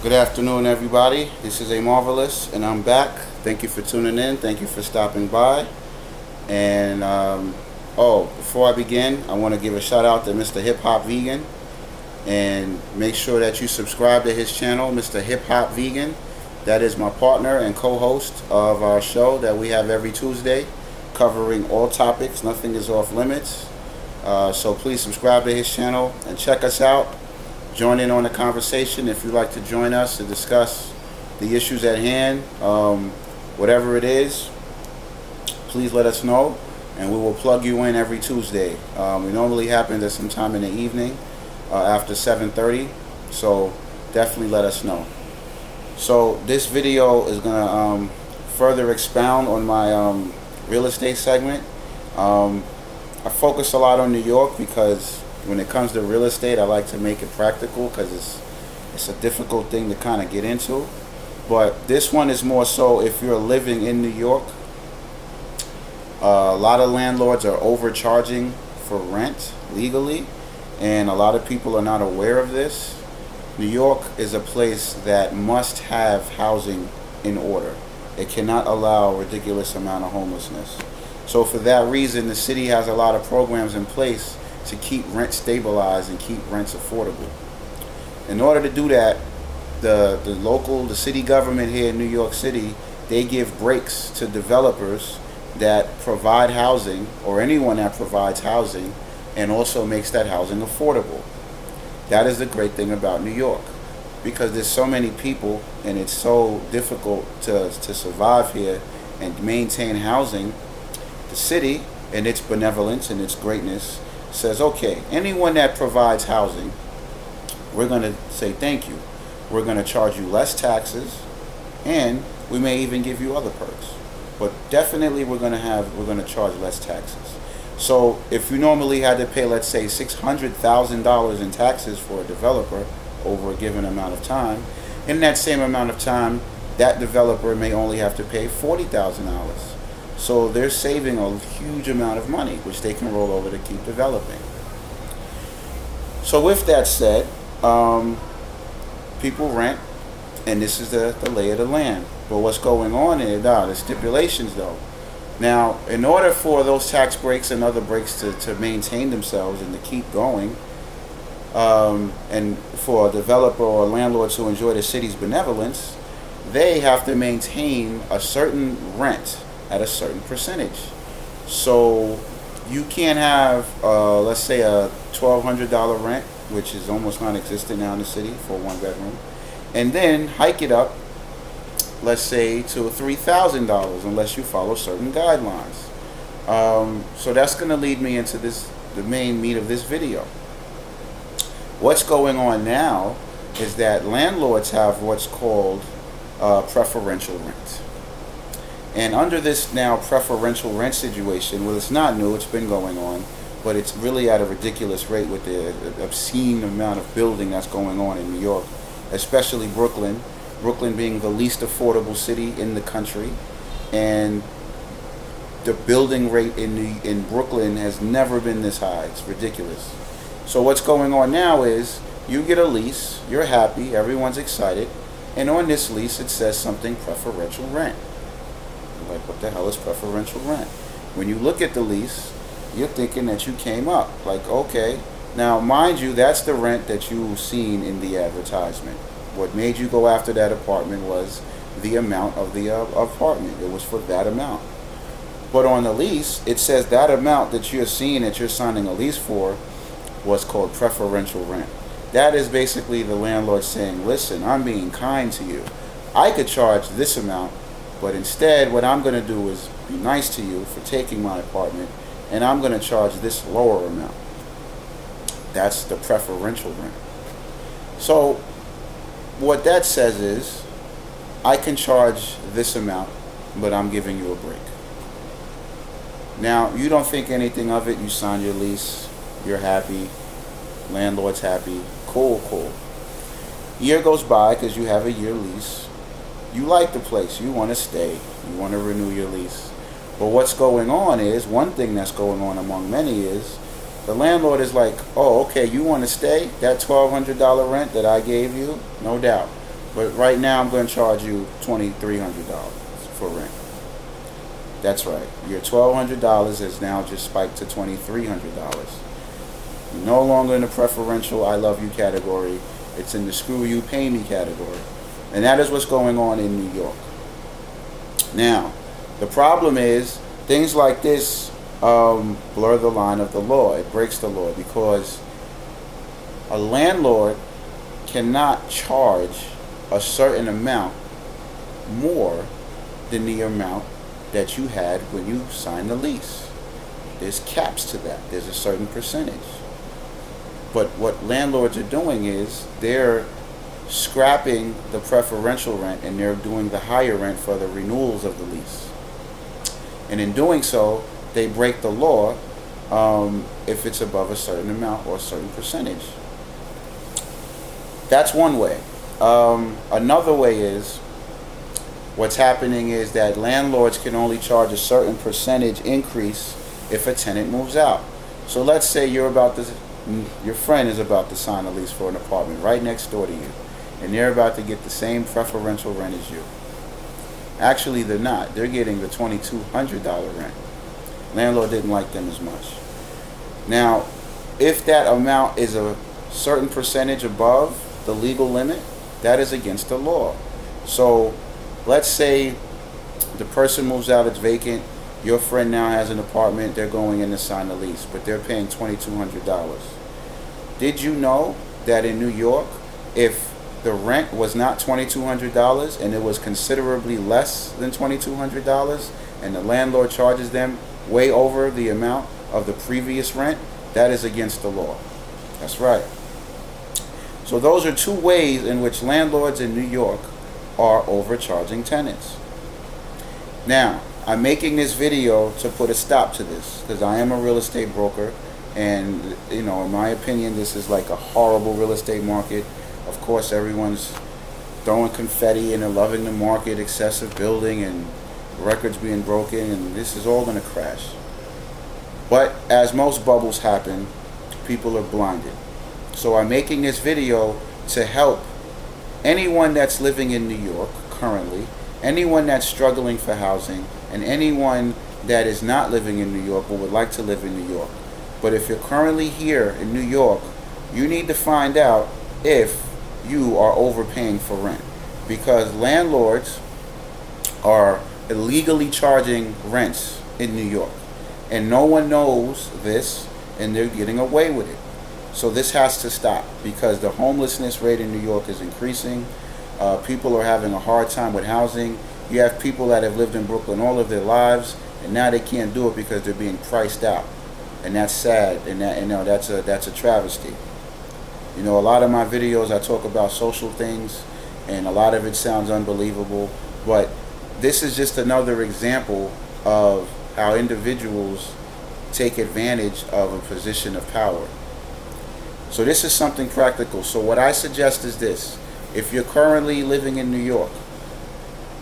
Good afternoon, everybody. This is a Marvelous, and I'm back. Thank you for tuning in. Thank you for stopping by. And before I begin, I want to give a shout out to Mr. Hip Hop Vegan, and make sure that you subscribe to his channel, Mr. Hip Hop Vegan. That is my partner and co-host of our show that we have every Tuesday, covering all topics. Nothing is off limits. So please subscribe to his channel and check us out. Join in on the conversation if you'd like to join us to discuss the issues at hand. Whatever it is, please let us know, and we will plug you in every Tuesday. We normally happen at some time in the evening after 7:30, so definitely let us know. So this video is going to further expound on my real estate segment. I focus a lot on New York because when it comes to real estate, I like to make it practical because it's a difficult thing to kind of get into. But this one is more so if you're living in New York. A lot of landlords are overcharging for rent legally, and a lot of people are not aware of this. New York is a place that must have housing in order. It cannot allow a ridiculous amount of homelessness. So for that reason, the city has a lot of programs in place to keep rent stabilized and keep rents affordable. In order to do that, the city government here in New York City, they give breaks to developers that provide housing, or anyone that provides housing, and also makes that housing affordable. That is the great thing about New York, because there's so many people and it's so difficult to survive here and maintain housing. The city, and its benevolence and its greatness, says, okay, anyone that provides housing, we're going to say thank you. We're going to charge you less taxes, and we may even give you other perks. But definitely we're going to charge less taxes. So if you normally had to pay, let's say, $600,000 in taxes for a developer over a given amount of time, in that same amount of time, that developer may only have to pay $40,000. So they're saving a huge amount of money, which they can roll over to keep developing. So with that said, people rent, and this is the lay of the land. But what's going on is, the stipulations though. Now, in order for those tax breaks and other breaks to maintain themselves and to keep going, and for a developer or a landlord to enjoy the city's benevolence, they have to maintain a certain rent at a certain percentage. So you can't have, let's say, a $1,200 rent, which is almost non-existent now in the city for a one bedroom, and then hike it up, let's say, to $3,000 unless you follow certain guidelines. So that's going to lead me into the main meat of this video. What's going on now is that landlords have what's called preferential rent. And under this now preferential rent situation, well, it's not new, it's been going on, but it's really at a ridiculous rate with the obscene amount of building that's going on in New York, especially Brooklyn. Brooklyn being the least affordable city in the country, and the building rate in Brooklyn has never been this high. It's ridiculous. So what's going on now is you get a lease, you're happy, everyone's excited, and on this lease it says something preferential rent. Like, what the hell is preferential rent? When you look at the lease, you're thinking that you came up. Like, okay, now mind you, that's the rent that you've seen in the advertisement. What made you go after that apartment was the amount of the apartment. It was for that amount. But on the lease, it says that amount that you're seeing, that you're signing a lease for, was called preferential rent. That is basically the landlord saying, listen, I'm being kind to you. I could charge this amount, but instead what I'm going to do is be nice to you for taking my apartment, and I'm going to charge this lower amount. That's the preferential rent. So what that says is, I can charge this amount, but I'm giving you a break. Now, you don't think anything of it. You sign your lease. You're happy. Landlord's happy. Cool. Year goes by because you have a year lease. You like the place. You want to stay. You want to renew your lease. But what's going on is, one thing that's going on among many is, the landlord is like, oh, okay, you want to stay? That $1,200 rent that I gave you? No doubt. But right now I'm going to charge you $2,300 for rent. That's right. Your $1,200 has now just spiked to $2,300. No longer in the preferential I love you category. It's in the screw you pay me category. And that is what's going on in New York. Now, the problem is things like this blur the line of the law. It breaks the law because a landlord cannot charge a certain amount more than the amount that you had when you signed the lease. There's caps to that. There's a certain percentage. But what landlords are doing is they're scrapping the preferential rent and they're doing the higher rent for the renewals of the lease. And in doing so, they break the law if it's above a certain amount or a certain percentage. That's one way. Another way is what's happening is that landlords can only charge a certain percentage increase if a tenant moves out. So let's say your friend is about to sign a lease for an apartment right next door to you, and they're about to get the same preferential rent as you. Actually, they're not. They're getting the $2,200 rent. Landlord didn't like them as much. Now, if that amount is a certain percentage above the legal limit, that is against the law. So let's say the person moves out, it's vacant, your friend now has an apartment, they're going in to sign the lease, but they're paying $2,200. Did you know that in New York, if the rent was not $2,200 and it was considerably less than $2,200 and the landlord charges them way over the amount of the previous rent, that is against the law. That's right. So those are two ways in which landlords in New York are overcharging tenants. Now, I'm making this video to put a stop to this because I am a real estate broker, and in my opinion, this is like a horrible real estate market. Of course, everyone's throwing confetti and they're loving the market, excessive building and records being broken, and this is all going to crash. But as most bubbles happen, people are blinded. So I'm making this video to help anyone that's living in New York currently, anyone that's struggling for housing, and anyone that is not living in New York but would like to live in New York. But if you're currently here in New York, you need to find out if you are overpaying for rent, because landlords are illegally charging rents in New York, and no one knows this, and they're getting away with it. So this has to stop because the homelessness rate in New York is increasing. People are having a hard time with housing. You have people that have lived in Brooklyn all of their lives, and now they can't do it because they're being priced out, and that's sad. And that's a travesty. A lot of my videos I talk about social things, and a lot of it sounds unbelievable, but this is just another example of how individuals take advantage of a position of power. So this is something practical. So what I suggest is this. If you're currently living in New York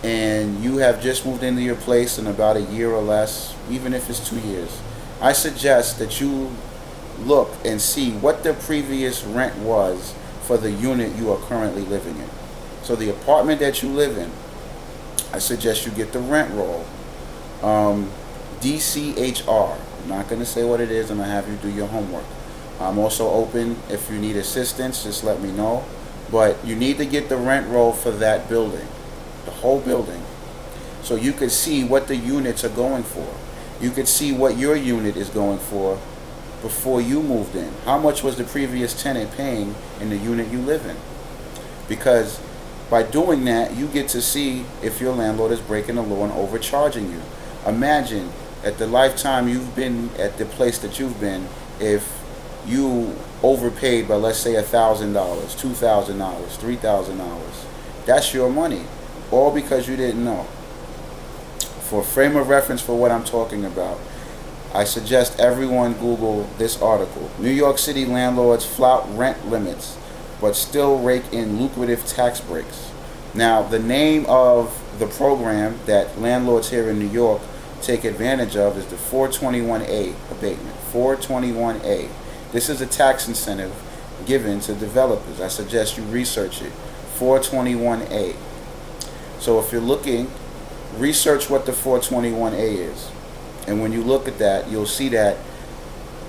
and you have just moved into your place in about a year or less, even if it's 2 years, I suggest that you look and see what the previous rent was for the unit you are currently living in. So the apartment that you live in, I suggest you get the rent roll. DCHR. I'm not going to say what it is. I'm going to have you do your homework. I'm also open if you need assistance, just let me know. But you need to get the rent roll for that building, the whole building, so you could see what the units are going for. You could see what your unit is going for before you moved in. How much was the previous tenant paying in the unit you live in? Because by doing that, you get to see if your landlord is breaking the law and overcharging you. Imagine at the lifetime you've been at the place that you've been, if you overpaid by, let's say, $1,000, $2,000, $3,000. That's your money, all because you didn't know. For a frame of reference for what I'm talking about, I suggest everyone Google this article. New York City landlords flout rent limits, but still rake in lucrative tax breaks. Now, the name of the program that landlords here in New York take advantage of is the 421A abatement. 421A. This is a tax incentive given to developers. I suggest you research it. 421A. So if you're looking, research what the 421A is. And when you look at that, you'll see that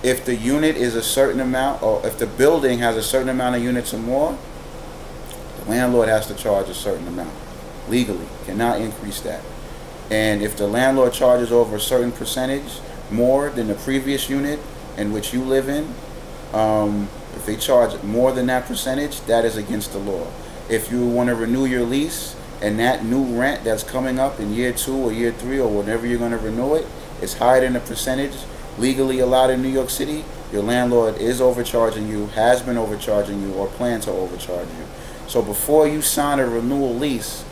if the unit is a certain amount, or if the building has a certain amount of units or more, the landlord has to charge a certain amount. Legally, cannot increase that. And if the landlord charges over a certain percentage more than the previous unit in which you live in, if they charge more than that percentage, that is against the law. If you want to renew your lease and that new rent that's coming up in year 2 or year 3 or whenever you're going to renew it is higher than the percentage legally allowed in New York City, your landlord is overcharging you, has been overcharging you, or plans to overcharge you. So before you sign a renewal lease,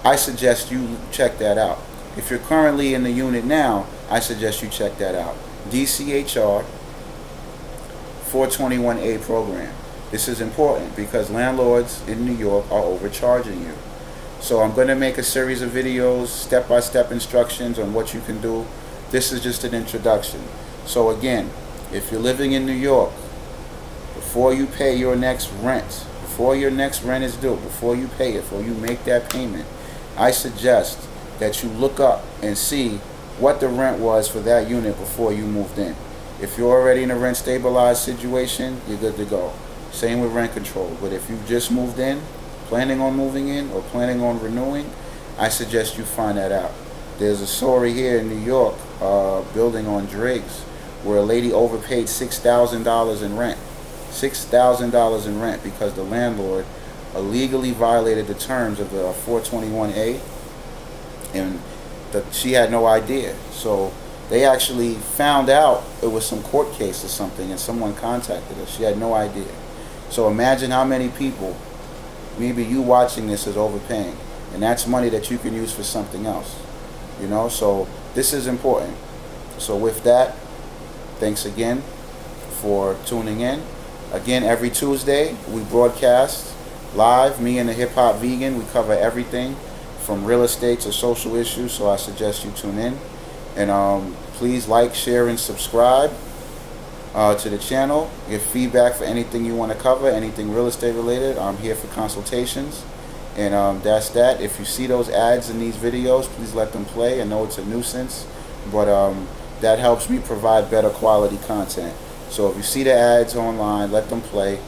I suggest you check that out. If you're currently in the unit now, I suggest you check that out. DCHR 421A program. This is important because landlords in New York are overcharging you. So I'm going to make a series of videos, step-by-step instructions on what you can do. This is just an introduction. So again, if you're living in New York, before you pay your next rent, before your next rent is due, before you pay it, before you make that payment, I suggest that you look up and see what the rent was for that unit before you moved in. If you're already in a rent stabilized situation, you're good to go. Same with rent control. But if you've just moved in, planning on moving in or planning on renewing, I suggest you find that out. There's a story here in New York, building on Driggs, where a lady overpaid $6,000 in rent. $6,000 in rent because the landlord illegally violated the terms of the 421A, and she had no idea. So they actually found out it was some court case or something, and someone contacted her. She had no idea. So imagine how many people, maybe you watching this, is overpaying, and that's money that you can use for something else. You know, so this is important. So with that, thanks again for tuning in. Again, every Tuesday we broadcast live, me and the Hip Hop Vegan. We cover everything from real estate to social issues, so I suggest you tune in. And please like, share, and subscribe to the channel. Give feedback for anything you want to cover, anything real estate related. I'm here for consultations. And that's that. If you see those ads in these videos, please let them play. I know it's a nuisance, but that helps me provide better quality content. So if you see the ads online, let them play.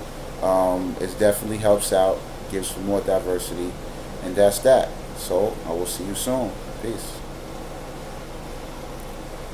It definitely helps out, gives more diversity, and that's that. So I will see you soon. Peace.